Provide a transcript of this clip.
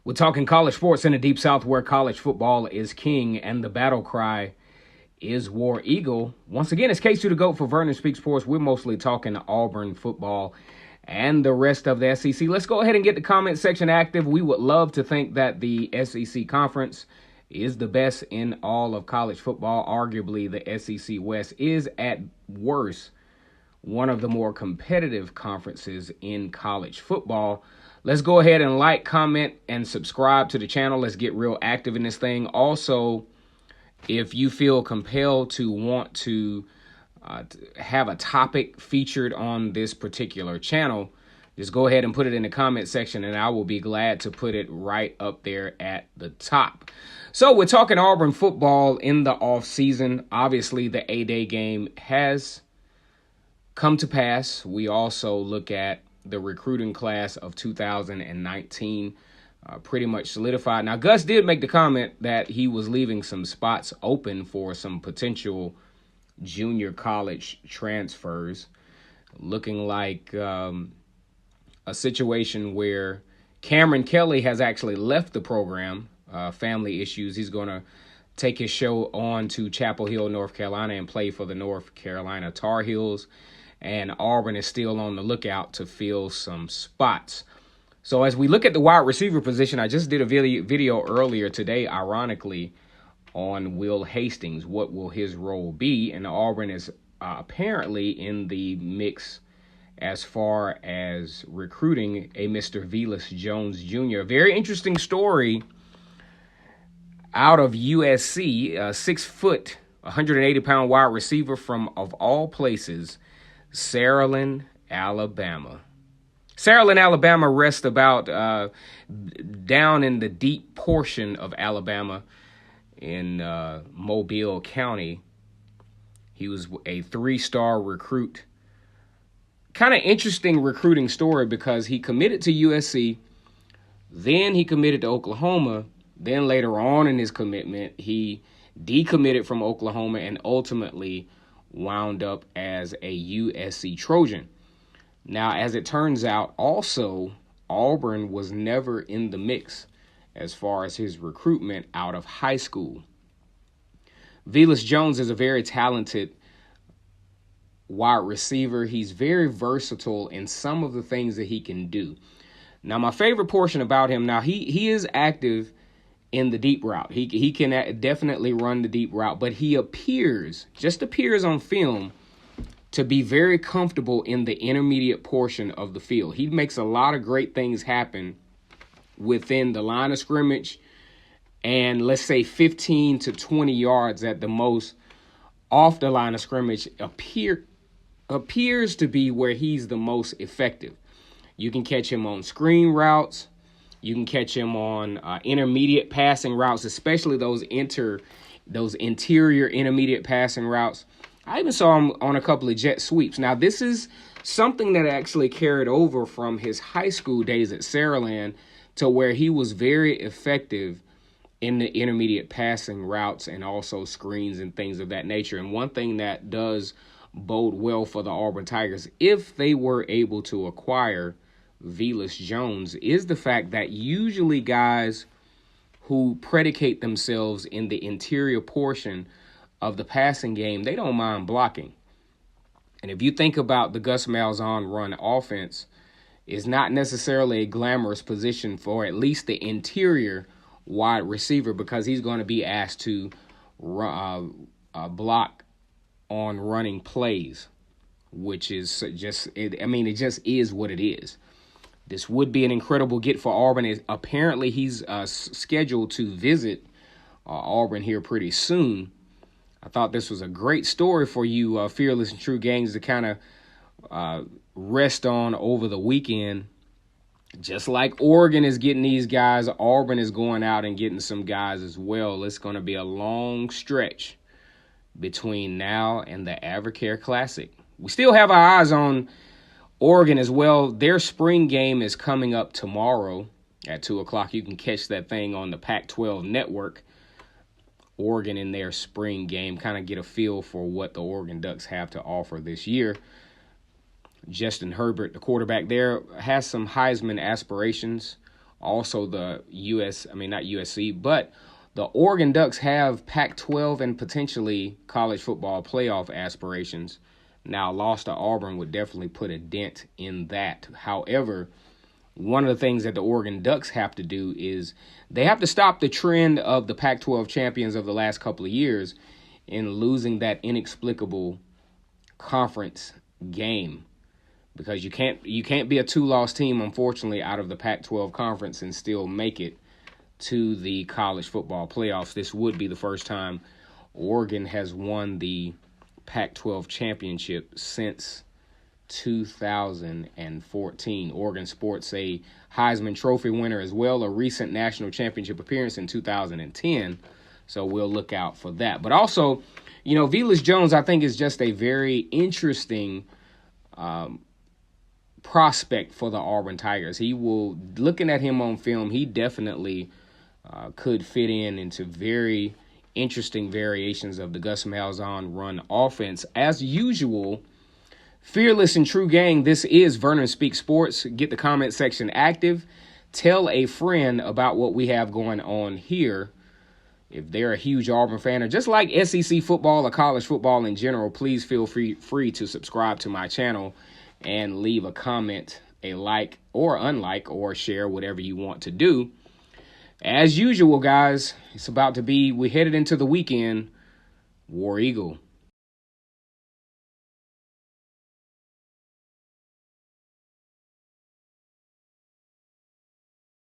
We're talking college sports in the Deep South, where college football is king and the battle cry is War Eagle. Once again, it's K2 the GOAT for Vernon Speaks Sports. We're mostly talking Auburn football and the rest of the SEC. Let's go ahead and get the comment section active. We would love to think that the SEC conference is the best in all of college football. Arguably, the SEC West is at worst one of the more competitive conferences in college football. Let's go ahead and like, comment, and subscribe to the channel. Let's get real active in this thing. Also, if you feel compelled to want to have a topic featured on this particular channel, just go ahead and put it in the comment section, and I will be glad to put it right up there at the top. So we're talking Auburn football in the offseason. Obviously, the A-Day game has come to pass. We also look at the recruiting class of 2019 pretty much solidified. Now, Gus did make the comment that he was leaving some spots open for some potential junior college transfers, looking like a situation where Cameron Kelly has actually left the program, family issues. He's going to take his show on to Chapel Hill, North Carolina, and play for the North Carolina Tar Heels. And Auburn is still on the lookout to fill some spots. So as we look at the wide receiver position, I just did a video earlier today, ironically, on Will Hastings. What will his role be? And Auburn is apparently in the mix as far as recruiting a Mr. Velus Jones Jr. A very interesting story out of USC, 6 foot, 180-pound wide receiver from, of all places, Saraland, Alabama. Saraland, Alabama rests about down in the deep portion of Alabama in Mobile County. He was a 3-star recruit. Kind of interesting recruiting story because he committed to USC, then he committed to Oklahoma, then later on in his commitment, he decommitted from Oklahoma and ultimately wound up as a USC Trojan. Now, as it turns out, also, Auburn was never in the mix as far as his recruitment out of high school. Velus Jones is a very talented wide receiver. He's very versatile in some of the things that he can do. Now, my favorite portion about him, now he is active in the deep route. He can definitely run the deep route, but he just appears on film to be very comfortable in the intermediate portion of the field. He makes a lot of great things happen within the line of scrimmage and, let's say, 15 to 20 yards at the most off the line of scrimmage appears to be where he's the most effective. You can catch him on screen routes. You can catch him on intermediate passing routes, especially those interior intermediate passing routes. I even saw him on a couple of jet sweeps. Now, this is something that actually carried over from his high school days at Saraland to where he was very effective in the intermediate passing routes and also screens and things of that nature. And one thing that does bode well for the Auburn Tigers, if they were able to acquire Velus Jones, is the fact that usually guys who predicate themselves in the interior portion of the passing game, they don't mind blocking. And if you think about the Gus Malzahn run offense, is not necessarily a glamorous position for at least the interior wide receiver, because he's going to be asked to block on running plays, which is just, it just is what it is. This would be an incredible get for Auburn. Apparently, he's scheduled to visit Auburn here pretty soon. I thought this was a great story for you fearless and true gangs to kind of rest on over the weekend. Just like Oregon is getting these guys, Auburn is going out and getting some guys as well. It's going to be a long stretch between now and the Advocare Classic. We still have our eyes on Oregon as well. Their spring game is coming up tomorrow at 2 o'clock. You can catch that thing on the Pac-12 network. Oregon in their spring game, kind of get a feel for what the Oregon Ducks have to offer this year. Justin Herbert, the quarterback there, has some Heisman aspirations. Also the not USC, but the Oregon Ducks have Pac-12 and potentially college football playoff aspirations. Now, a loss to Auburn would definitely put a dent in that. However, one of the things that the Oregon Ducks have to do is they have to stop the trend of the Pac-12 champions of the last couple of years in losing that inexplicable conference game. Because you can't be a 2-loss team, unfortunately, out of the Pac-12 conference and still make it to the college football playoffs. This would be the first time Oregon has won the Pac-12 championship since 2014. Oregon sports a Heisman Trophy winner as well, a recent national championship appearance in 2010. So we'll look out for that. But also, Velus Jones, I think, is just a very interesting prospect for the Auburn Tigers. Looking at him on film, he definitely could fit into very interesting variations of the Gus Malzahn run offense. As usual, fearless and true gang, this is Vernon Speaks Sports. Get the comment section active. Tell a friend about what we have going on here. If they're a huge Auburn fan or just like SEC football or college football in general, please feel free to subscribe to my channel and leave a comment, a like or unlike, or share, whatever you want to do. As usual, guys, we're headed into the weekend. War Eagle.